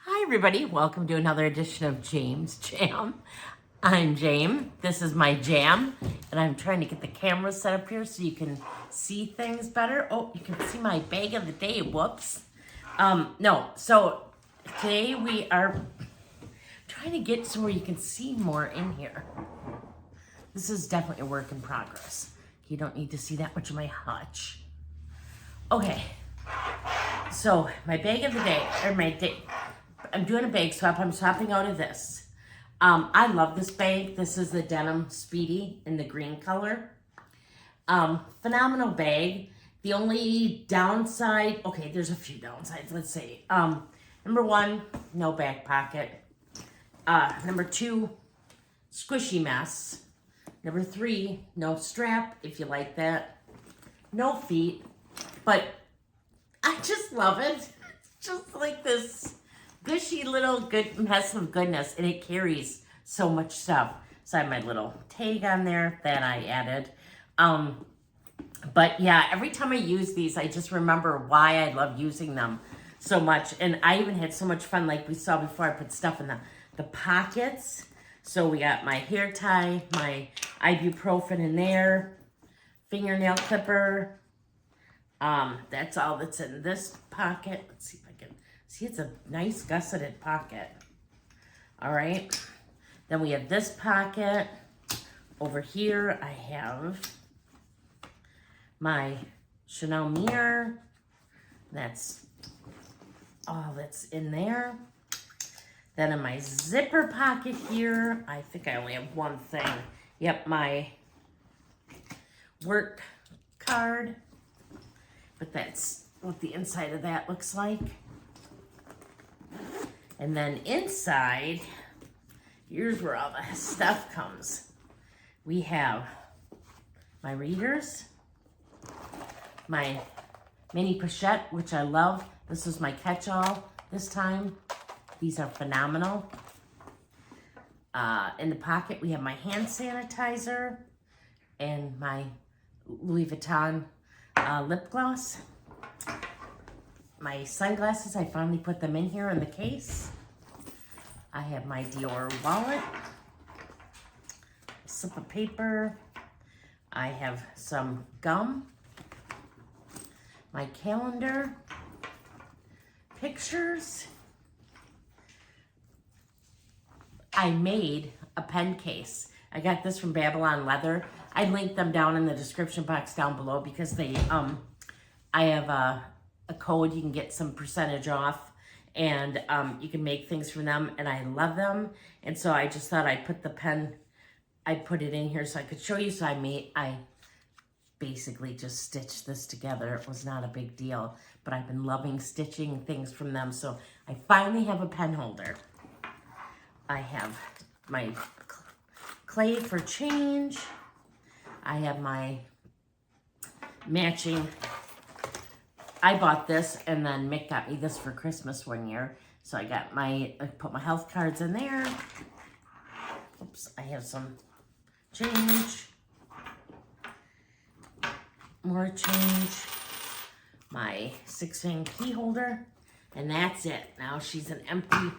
Everybody, welcome to another edition of Jame's Jam. I'm Jame. This is my jam, and I'm trying to get the camera set up here so you can see things better. Oh, you can see my bag of the day. Whoops. So today we are trying to get somewhere you can see more in here. This is definitely a work in progress. You don't need to see that much of my hutch. Okay. So my bag of the day, I'm doing a bag swap. I'm swapping out of this. I love this bag. This is the Denim Speedy in the green color. Phenomenal bag. The only downside, okay, there's a few downsides. Let's see. Number one, no back pocket. Number two, squishy mess. Number three, no strap, if you like that. No feet, but I just love it. It's just like this gushy little good mess of goodness, and it carries so much stuff. So I have my little tag on there that I added. But yeah, every time I use these, I just remember why I love using them so much. And I even had so much fun, like we saw before, I put stuff in the pockets. So we got my hair tie, my ibuprofen in there, fingernail clipper. That's all that's in this pocket. Let's see if I can see. It's a nice gusseted pocket. All right. Then we have this pocket. Over here, I have my Chanel mirror. That's all that's in there. Then in my zipper pocket here, I think I only have one thing. Yep, my work card. But that's what the inside of that looks like. And then inside, here's where all the stuff comes. We have my readers, my mini pochette, which I love. This is my catch-all this time. These are phenomenal. In the pocket, we have my hand sanitizer and my Louis Vuitton lip gloss. My sunglasses, I finally put them in here in the case. I have my Dior wallet, a slip of paper. I have some gum, my calendar, pictures. I made a pen case. I got this from Babylon Leather. I linked them down in the description box down below because they, I have a code. You can get some percentage off, and you can make things from them, and I love them. And so I just thought I'd put the pen, I put it in here so I could show you. So I basically just stitched this together. It was not a big deal, but I've been loving stitching things from them. So I finally have a pen holder. I have my clay for change. I have my matching. I bought this, and then Mick got me this for Christmas one year. So I put my health cards in there. Oops, I have some change. More change. My 6-ring key holder. And that's it. Now she's an empty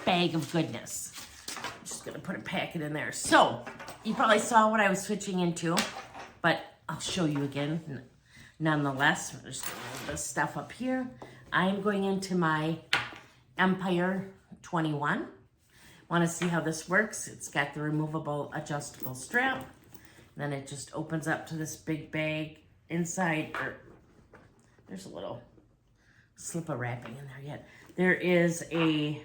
bag of goodness. I'm just gonna put a packet in there. So you probably saw what I was switching into, but I'll show you again. Nonetheless, we're just gonna move this stuff up here. I'm going into my Empire 21. Want to see how this works? It's got the removable adjustable strap. And then it just opens up to this big bag inside. There's a little slip of wrapping in there yet. There is a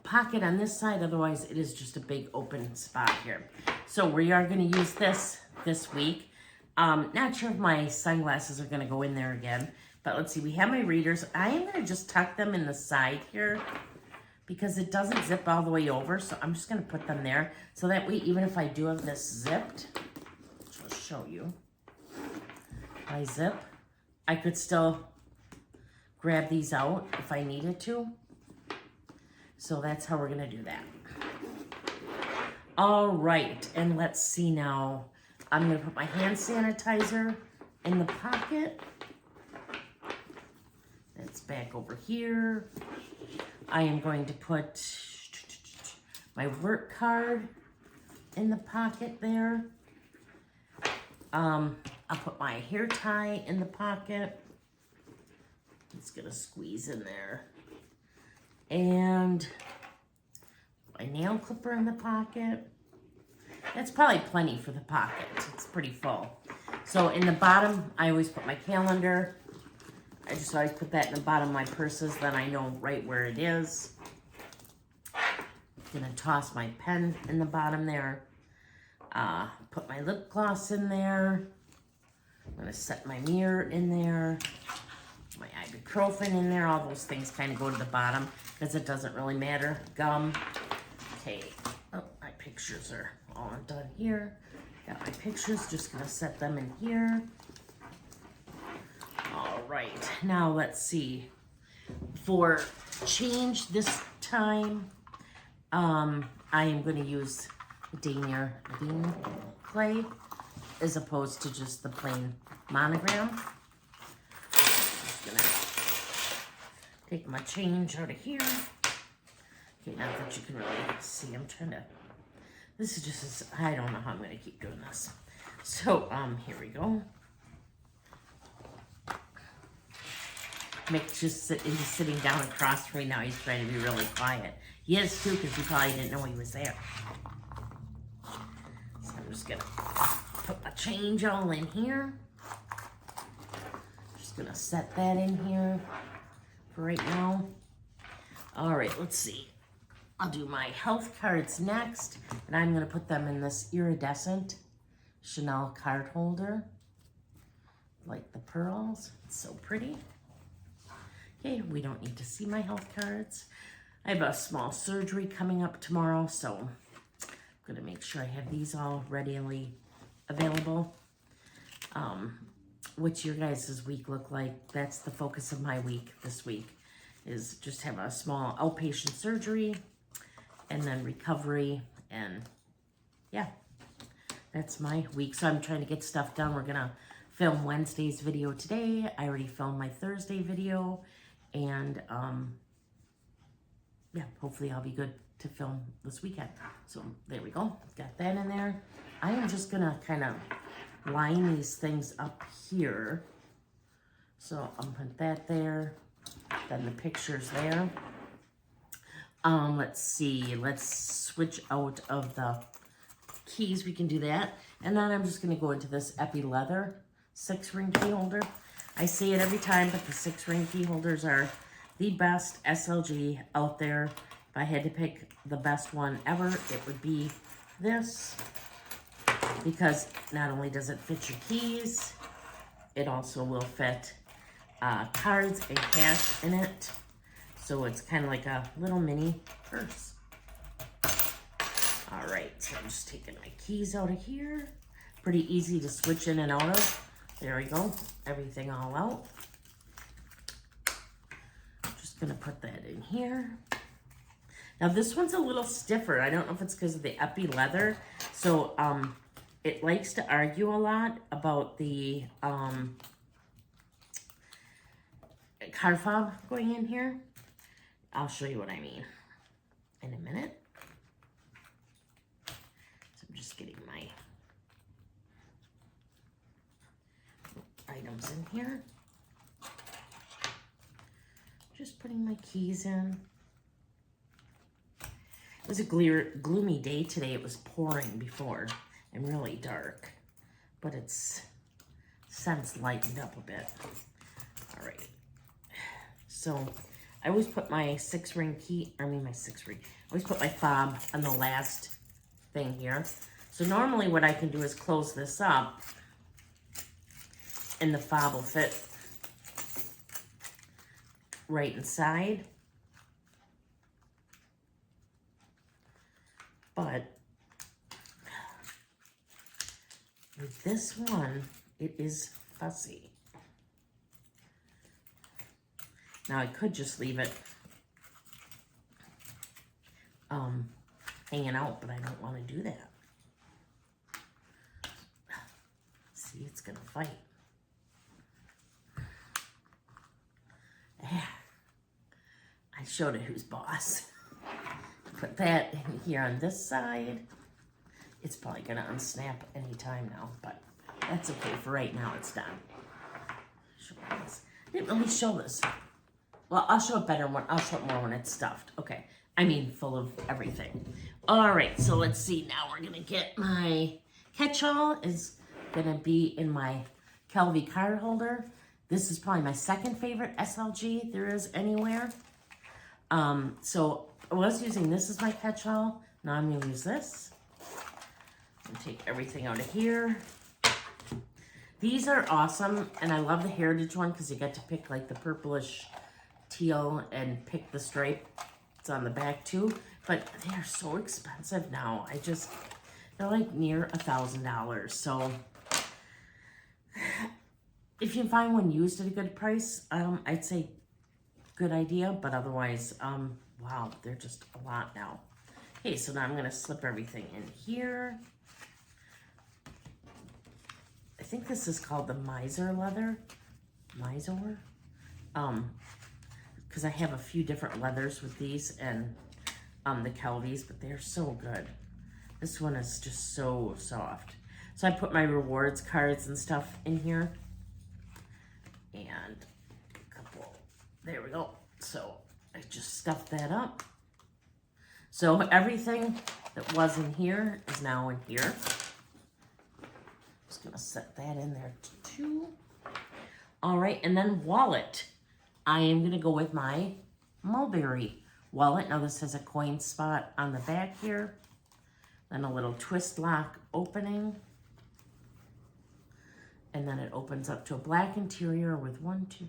pocket on this side, otherwise it is just a big open spot here. So we are going to use this week. Not sure if my sunglasses are going to go in there again, but let's see. We have my readers. I am going to just tuck them in the side here because it doesn't zip all the way over, so I'm just going to put them there so that way, even if I do have this zipped, which I'll show you, my zip, I could still grab these out if I needed to. So that's how we're going to do that. All right, and let's see now. I'm gonna put my hand sanitizer in the pocket. It's back over here. I am going to put my work card in the pocket there. I'll put my hair tie in the pocket. It's gonna squeeze in there. And my nail clipper in the pocket. That's probably plenty for the pocket. It's pretty full. So in the bottom, I always put my calendar. I just always put that in the bottom of my purses, then I know right where it is. I'm gonna toss my pen in the bottom there. Put my lip gloss in there. I'm gonna set my mirror in there. My ibuprofen in there. All those things kind of go to the bottom because it doesn't really matter. Gum. Okay. Oh, my pictures are all done here. Got my pictures. Just gonna set them in here. All right. Now let's see. For change this time, I am going to use denier clay as opposed to just the plain monogram. Just gonna take my change out of here. Okay, not that you can really see. I'm trying to. This is just. I don't know how I'm going to keep doing this. So here we go. Mick just sitting down across from me now. He's trying to be really quiet. He is too, because he probably didn't know he was there. So I'm just gonna put my change all in here. Just gonna set that in here for right now. All right, let's see. I'll do my health cards next, and I'm gonna put them in this iridescent Chanel card holder. Like the pearls, it's so pretty. Okay, we don't need to see my health cards. I have a small surgery coming up tomorrow, so I'm gonna make sure I have these all readily available. What's your guys' week look like? That's the focus of my week this week, is just have a small outpatient surgery and then recovery, and yeah, that's my week. So I'm trying to get stuff done. We're gonna film Wednesday's video today. I already filmed my Thursday video. And, yeah, hopefully I'll be good to film this weekend. So there we go. Got that in there. I am just going to kind of line these things up here. So I'll put that there. Then the pictures there. Let's see. Let's switch out of the keys. We can do that. And then I'm just going to go into this Epi Leather 6-ring key holder. I say it every time, but the 6-ring key holders are the best SLG out there. If I had to pick the best one ever, it would be this. Because not only does it fit your keys, it also will fit cards and cash in it. So it's kind of like a little mini purse. All right, so I'm just taking my keys out of here. Pretty easy to switch in and out of. There we go, everything all out. Just gonna put that in here. Now this one's a little stiffer. I don't know if it's because of the Epi leather. So it likes to argue a lot about the card fob going in here. I'll show you what I mean in a minute. So I'm just getting my items in here. Just putting my keys in. It was a gloomy day today. It was pouring before and really dark, but it's since lightened up a bit. All right. So I always put my 6-ring key, I always put my fob on the last thing here. So normally what I can do is close this up and the fob will fit right inside. But with this one, it is fussy. Now I could just leave it hanging out, but I don't want to do that. See, it's going to fight. Yeah. I showed it who's boss. Put that in here on this side. It's probably going to unsnap any time now, but that's okay. For right now, it's done. Didn't really show this. Well, I'll show it better when I'll show it more when it's stuffed. Okay. I mean, full of everything. All right. So let's see. Now we're going to get my catch-all is going to be in my LV card holder. This is probably my second favorite SLG there is anywhere. So I was using this as my catch-all. Now I'm going to use this. And take everything out of here. These are awesome, and I love the Heritage one because you get to pick like the purplish teal and pick the stripe. It's on the back too, but they are so expensive now. They're like near $1,000. So if you find one used at a good price, I'd say good idea, but otherwise, wow, they're just a lot now. Okay, so now I'm gonna slip everything in here. I think this is called the Mysore leather. Mysore? Because I have a few different leathers with these and the Kelvies, but they're so good. This one is just so soft. So I put my rewards cards and stuff in here. And a couple, there we go. So I just stuffed that up. So everything that was in here is now in here. Just gonna set that in there too. All right, and then wallet. I am gonna go with my mulberry wallet. Now this has a coin spot on the back here. Then a little twist lock opening. And then it opens up to a black interior with 1, 2,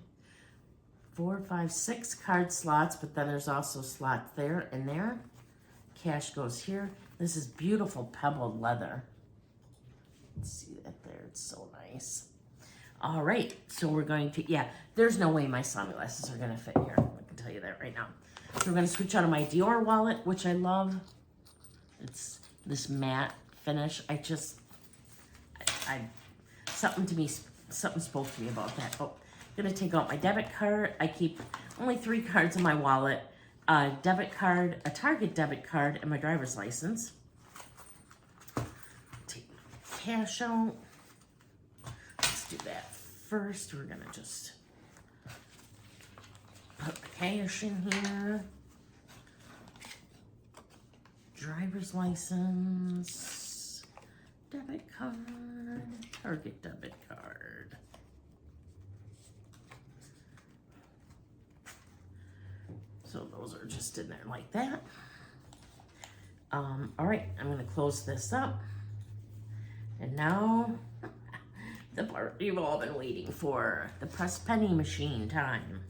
4, 5, 6 card slots, but then there's also slots there and there. Cash goes here. This is beautiful pebbled leather. Let's see that there, it's so nice. All right, so we're going to, yeah, there's no way my sunglasses are gonna fit here. I can tell you that right now. So we're gonna switch out of my Dior wallet, which I love. It's this matte finish. Something spoke to me about that. Oh, I'm gonna take out my debit card. I keep only 3 cards in my wallet. A debit card, a Target debit card, and my driver's license. Take my cash out. Let's do that first. We're gonna just put the cash in here. Driver's license, debit card, Target debit card. So those are just in there like that. All right, I'm gonna close this up. And now, the part you've all been waiting for, the press penny machine time.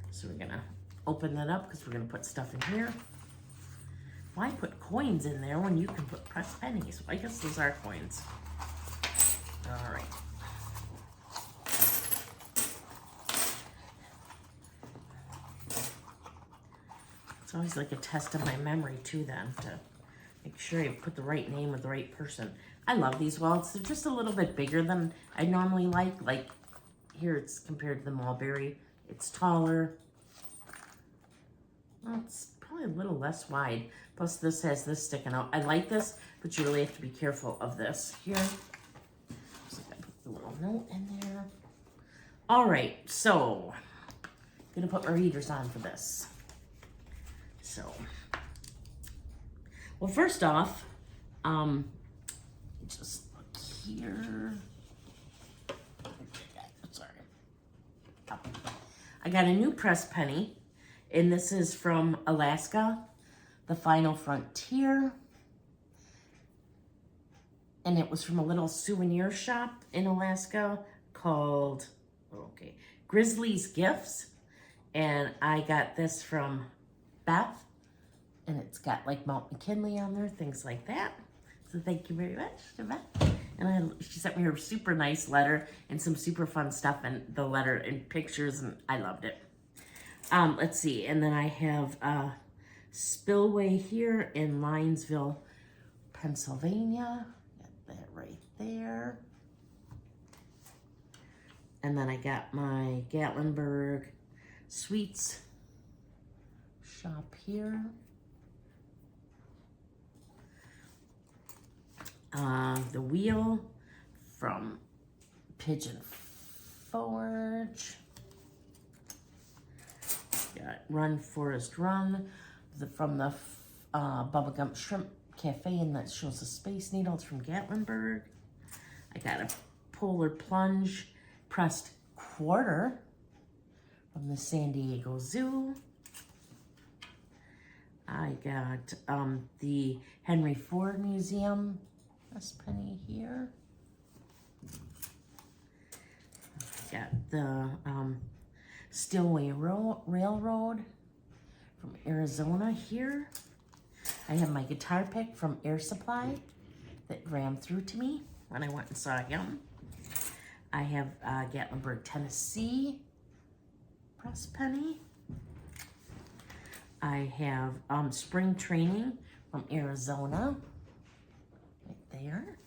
So we're gonna open that up because we're gonna put stuff in here. Why put coins in there when you can put press pennies? Well, I guess those are coins. All right. It's always like a test of my memory too then, to make sure I put the right name with the right person. I love these wallets. They're just a little bit bigger than I normally like. Like here it's compared to the mulberry. It's taller. Well, it's probably a little less wide. Plus this has this sticking out. I like this, but you really have to be careful of this here. So I put the little note in there. All right, so I'm gonna put my readers on for this. So, well, first off, just look here. Sorry. I got a new press penny, and this is from Alaska, the Final Frontier. And it was from a little souvenir shop in Alaska called, Grizzly's Gifts. And I got this from Beth, and it's got like Mount McKinley on there, things like that. So thank you very much to Beth. And she sent me her super nice letter and some super fun stuff in the letter and pictures, and I loved it. Let's see, and then I have Spillway here in Linesville, Pennsylvania. Got that right there. And then I got my Gatlinburg Sweets shop here. The wheel from Pigeon Forge. Got Run Forest Run from the Bubblegum Shrimp Cafe, and that shows the Space Needles from Gatlinburg. I got a Polar Plunge pressed quarter from the San Diego Zoo. I got the Henry Ford Museum, this penny here. Got the Stillway Railroad from Arizona here. I have my guitar pick from Air Supply that ran through to me when I went and saw him. I have Gatlinburg, Tennessee press penny. I have Spring Training from Arizona, right there.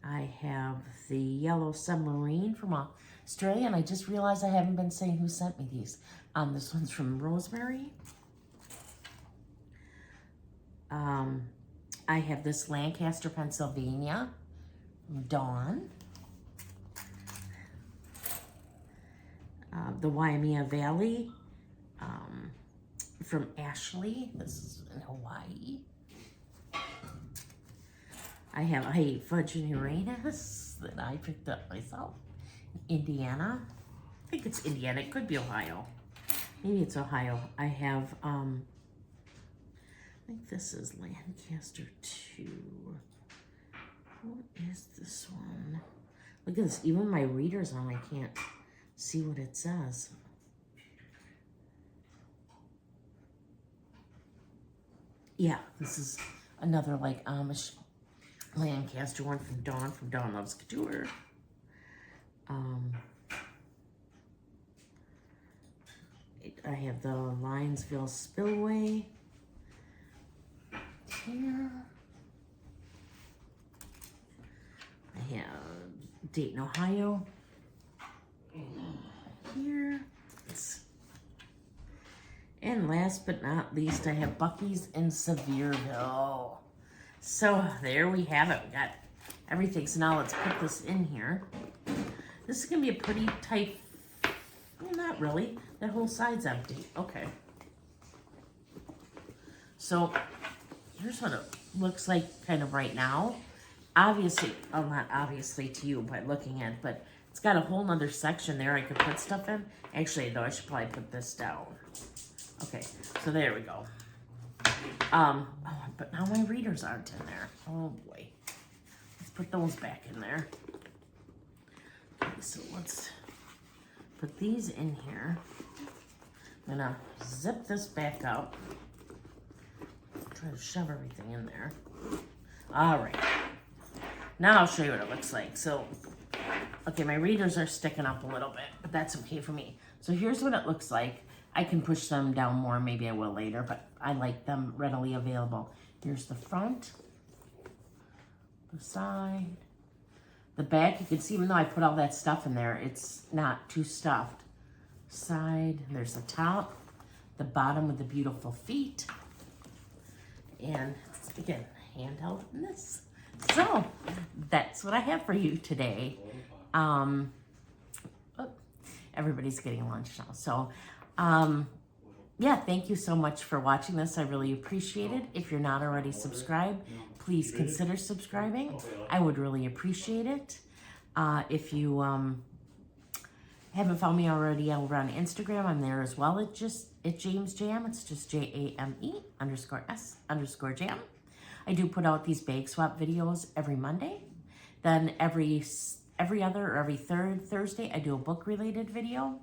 I have the Yellow Submarine from Australia, and I just realized I haven't been saying who sent me these. This one's from Rosemary. I have this Lancaster, Pennsylvania from Dawn. The Waimea Valley from Ashley. This is in Hawaii. I have a Fudge and Uranus that I picked up myself in Indiana. I think it's Indiana. It could be Ohio. Maybe it's Ohio. I have, I think this is Lancaster 2. What is this one? Look at this. Even my reader's on. I can't see what it says. Yeah, this is another like Amish Lancaster one from Dawn Loves Couture. I have the Linesville Spillway here. I have Dayton, Ohio here. And last but not least, I have Buc-ee's in Sevierville. So there we have it. We got everything. So now let's put this in here. This is going to be a pretty tight, well, not really. The whole side's empty. Okay. So here's what it looks like kind of right now. Obviously, well, not obviously to you by looking at it, but it's got a whole nother section there I could put stuff in. Actually, though, I should probably put this down. Okay, so there we go. But now my readers aren't in there. Oh boy. Let's put those back in there. Okay, so let's put these in here. I'm gonna zip this back up. Try to shove everything in there. All right. Now I'll show you what it looks like. So, okay, my readers are sticking up a little bit, but that's okay for me. So here's what it looks like. I can push them down more, maybe I will later, but I like them readily available. Here's the front, the side, the back. You can see, even though I put all that stuff in there, it's not too stuffed. Side, there's the top, the bottom with the beautiful feet, and again, handheld in this. So that's what I have for you today. Everybody's getting lunch now. So, yeah, thank you so much for watching this. I really appreciate it. If you're not already subscribed, please consider subscribing. I would really appreciate it. If you haven't found me already over on Instagram, I'm there as well. It's James Jam. It's just JAME_S_Jam. I do put out these bag swap videos every Monday. Then every other or every third Thursday, I do a book related video.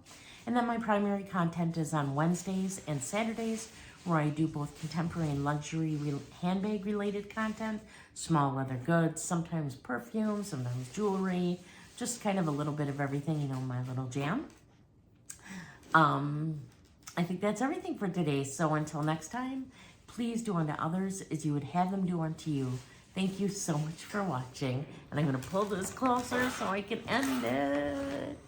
And then my primary content is on Wednesdays and Saturdays, where I do both contemporary and luxury handbag related content, small leather goods, sometimes perfume, sometimes jewelry, just kind of a little bit of everything, you know, my little jam. I think that's everything for today. So until next time, please do unto others as you would have them do unto you. Thank you so much for watching. And I'm going to pull this closer so I can end it.